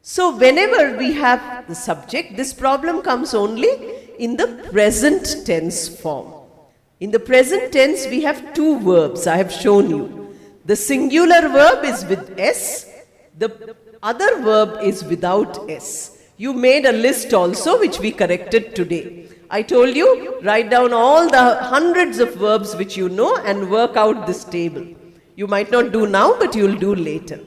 So whenever we have the subject, this problem comes only in the present tense form. In the present tense, we have two verbs, I have shown you. The singular verb is with S, the other verb is without S. You made a list also, which we corrected today. I told you, write down all the hundreds of verbs which you know and work out this table. You might not do now, but you will do later.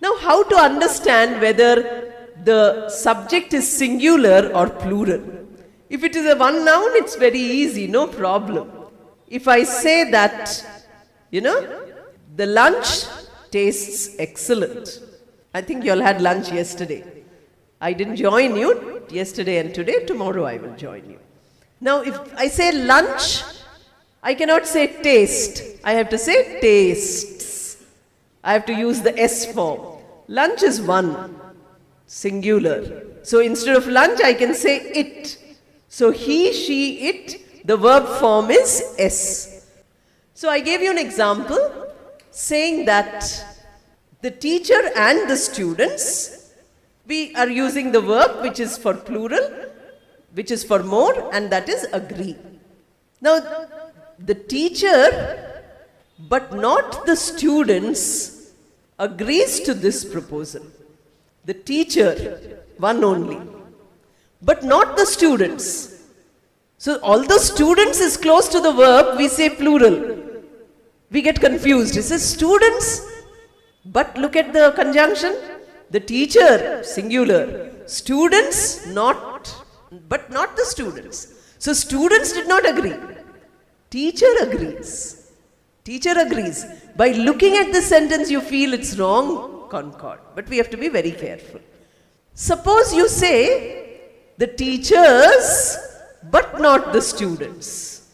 Now, how to understand whether the subject is singular or plural? If it is a one noun, it's very easy, no problem. If I say that, the lunch tastes excellent. I think you all had lunch yesterday. I didn't join you yesterday and today. Tomorrow I will join you. Now, if I say lunch, I cannot say taste. I have to say tastes. I have to use the S form. Lunch is one, singular. So instead of lunch, I can say it. So he, she, it, the verb form is S. So I gave you an example saying that the teacher and the students, we are using the verb which is for plural, which is for more, and that is agree. Now, the teacher, but not the students, agrees to this proposal. The teacher, one only, but not the students. So, although students is close to the verb, we say plural. We get confused. It says students, but look at the conjunction. The teacher, singular. Students, but not the students. So, students did not agree. Teacher agrees. Teacher agrees. By looking at this sentence, you feel it's wrong concord. But we have to be very careful. Suppose you say the teachers, but not the students.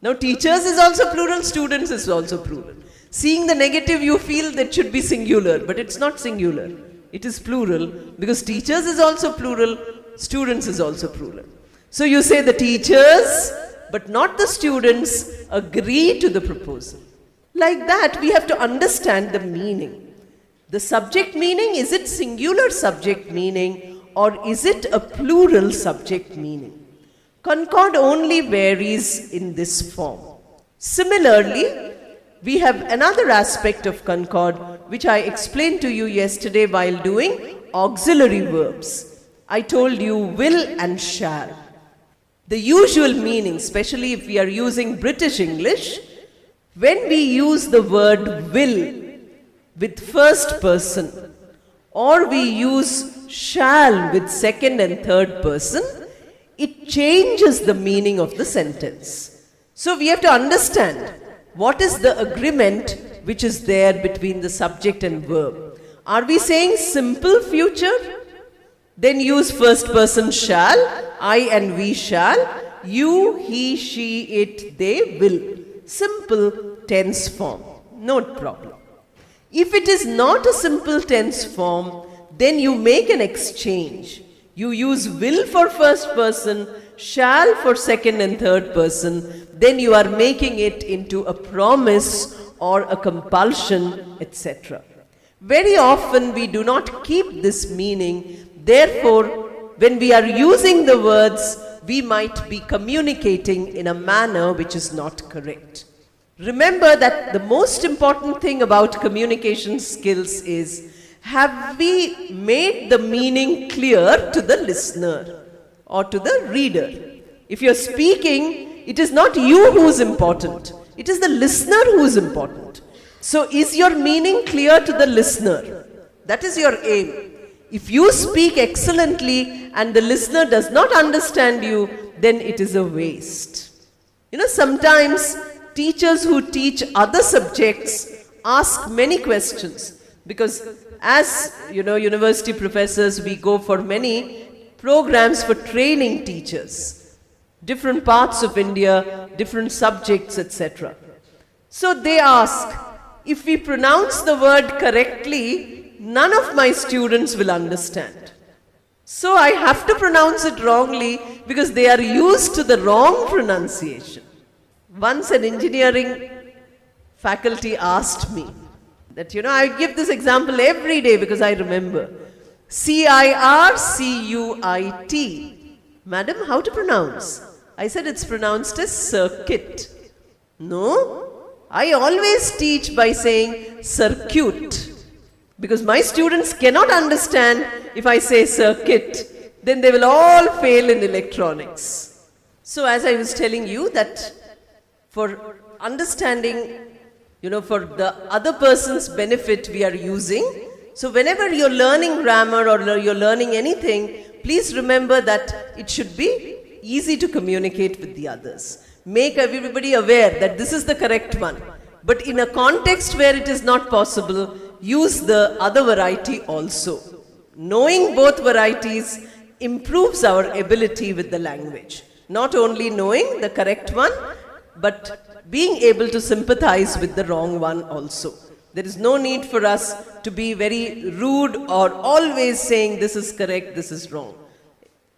Now, teachers is also plural, students is also plural. Seeing the negative, you feel that should be singular, but it's not singular. It is plural because teachers is also plural, students is also plural. So you say the teachers, but not the students, agree to the proposal. Like that, we have to understand the meaning. The subject meaning, is it singular subject meaning or is it a plural subject meaning? Concord only varies in this form. Similarly, we have another aspect of concord which I explained to you yesterday while doing auxiliary verbs. I told you will and shall. The usual meaning, especially if we are using British English, when we use the word will with first person or we use shall with second and third person, it changes the meaning of the sentence. So we have to understand what is the agreement which is there between the subject and verb. Are we saying simple future? Then use first person shall, I and we shall, you, he, she, it, they will. Simple tense form, no problem. If it is not a simple tense form, then you make an exchange. You use will for first person, shall for second and third person, then you are making it into a promise or a compulsion, etc. Very often we do not keep this meaning. Therefore, when we are using the words, we might be communicating in a manner which is not correct. Remember that the most important thing about communication skills is, have we made the meaning clear to the listener or to the reader? If you're speaking, it is not you who is important. It is the listener who is important. So is your meaning clear to the listener? That is your aim. If you speak excellently and the listener does not understand you, then it is a waste. Sometimes teachers who teach other subjects ask many questions because as university professors, we go for many programs for training teachers, different parts of India, different subjects, etc. So they ask, if we pronounce the word correctly, none of my students will understand. So I have to pronounce it wrongly because they are used to the wrong pronunciation. Once an engineering faculty asked me that, I give this example every day because I remember. C-I-R-C-U-I-T. Madam, how to pronounce? I said it's pronounced as circuit. No, I always teach by saying circuit. Because my students cannot understand if I say circuit, then they will all fail in electronics. So as I was telling you that for understanding, for the other person's benefit we are using. So whenever you're learning grammar or you're learning anything, please remember that it should be easy to communicate with the others. Make everybody aware that this is the correct one. But in a context where it is not possible, use the other variety also. Knowing both varieties improves our ability with the language. Not only knowing the correct one, but being able to sympathize with the wrong one also. There is no need for us to be very rude or always saying this is correct, this is wrong.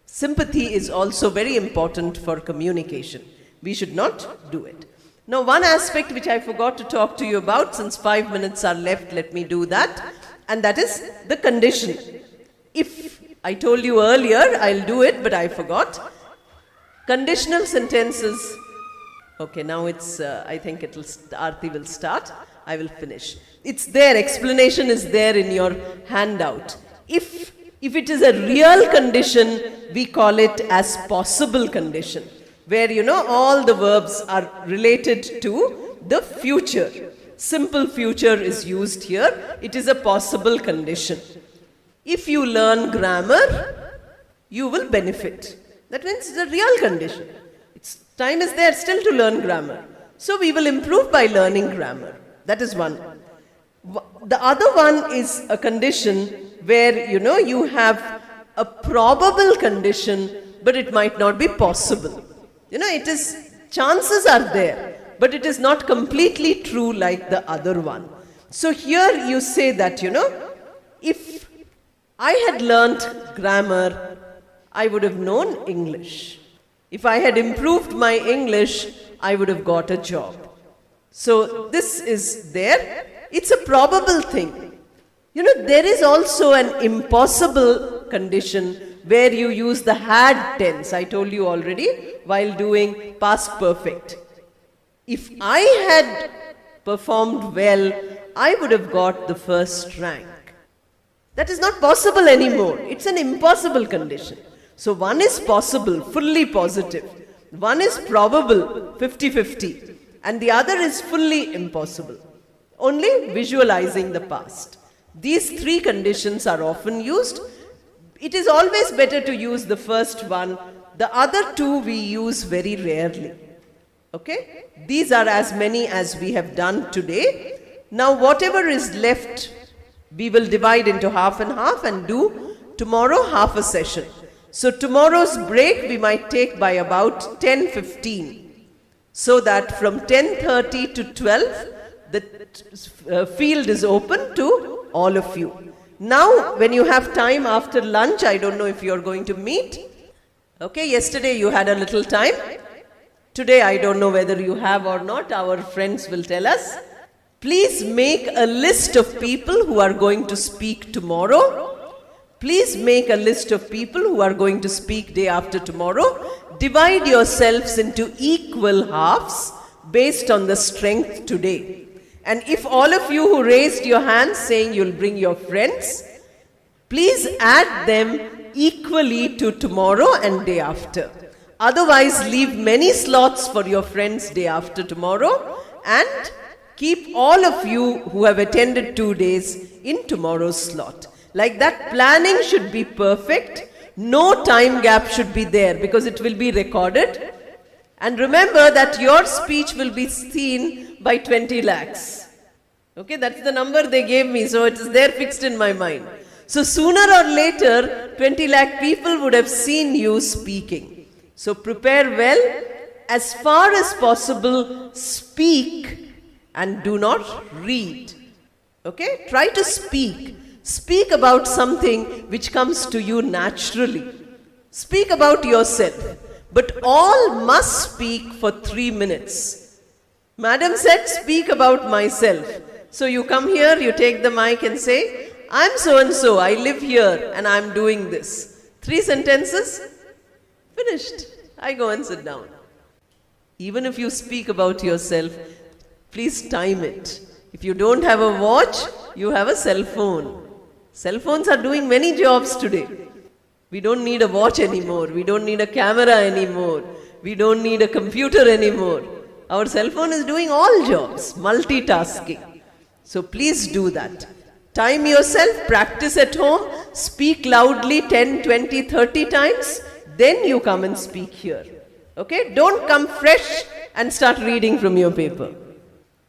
Sympathy is also very important for communication. We should not do it. Now, one aspect which I forgot to talk to you about, since 5 minutes are left, let me do that. And that is the condition. If I told you earlier, I'll do it, but I forgot. Conditional sentences. Okay, now it's, I think Aarti will start. I will finish. It's there, explanation is there in your handout. If it is a real condition, we call it as possible condition, where all the verbs are related to the future. Simple future is used here. It is a possible condition. If you learn grammar, you will benefit. That means it's a real condition. Time is there still to learn grammar. So we will improve by learning grammar. That is one. The other one is a condition where, you have a probable condition, but it might not be possible. It is, chances are there, but it is not completely true like the other one. So here you say that, if I had learnt grammar, I would have known English. If I had improved my English, I would have got a job. So this is there. It's a probable thing. There is also an impossible condition where you use the had tense. I told you already while doing past perfect. If I had performed well, I would have got the first rank. That is not possible anymore. It's an impossible condition. So one is possible, fully positive. One is probable, 50-50. And the other is fully impossible. Only visualizing the past. These three conditions are often used. It is always better to use the first one. The other two we use very rarely. Okay? These are as many as we have done today. Now whatever is left, we will divide into half and half and do tomorrow half a session. So tomorrow's break we might take by about 10:15. So that from 10:30 to 12, the field is open to all of you. Now, when you have time after lunch, I don't know if you're going to meet. Okay, yesterday you had a little time. Today, I don't know whether you have or not. Our friends will tell us. Please make a list of people who are going to speak tomorrow. Please make a list of people who are going to speak day after tomorrow. Divide yourselves into equal halves based on the strength today. And if all of you who raised your hands saying you'll bring your friends, please add them equally to tomorrow and day after. Otherwise, leave many slots for your friends day after tomorrow and keep all of you who have attended 2 days in tomorrow's slot. Like that, planning should be perfect. No time gap should be there because it will be recorded. And remember that your speech will be seen by 20 lakhs. Okay, that's the number they gave me, so it is there fixed in my mind. So sooner or later, 20 lakh people would have seen you speaking. So prepare well. As far as possible, speak and do not read. Okay, try to speak. Speak about something which comes to you naturally. Speak about yourself. But all must speak for 3 minutes. Madam said, speak about myself. So you come here, you take the mic and say, I'm so and so, I live here and I'm doing this. 3 sentences, finished. I go and sit down. Even if you speak about yourself, please time it. If you don't have a watch, you have a cell phone. Cell phones are doing many jobs today. We don't need a watch anymore. We don't need a camera anymore. We don't need a computer anymore. Our cell phone is doing all jobs, multitasking. So please do that. Time yourself, practice at home, speak loudly 10, 20, 30 times, then you come and speak here. Okay? Don't come fresh and start reading from your paper.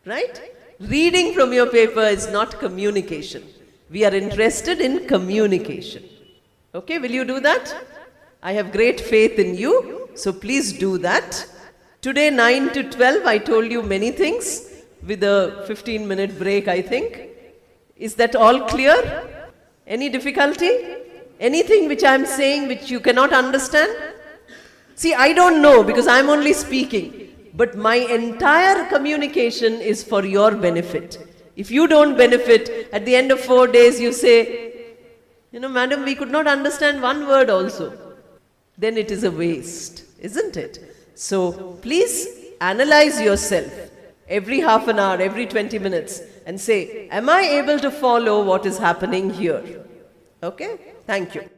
Right? Reading from your paper is not communication. We are interested in communication. Okay, will you do that? I have great faith in you, so please do that. Today 9 to 12, I told you many things with a 15-minute break, I think. Is that all clear? Any difficulty? Anything which I am saying which you cannot understand? See, I don't know because I am only speaking. But my entire communication is for your benefit. If you don't benefit, at the end of 4 days you say, madam, we could not understand one word also. Then it is a waste, isn't it? So please analyze yourself every half an hour, every 20 minutes and say, am I able to follow what is happening here? Okay? Thank you.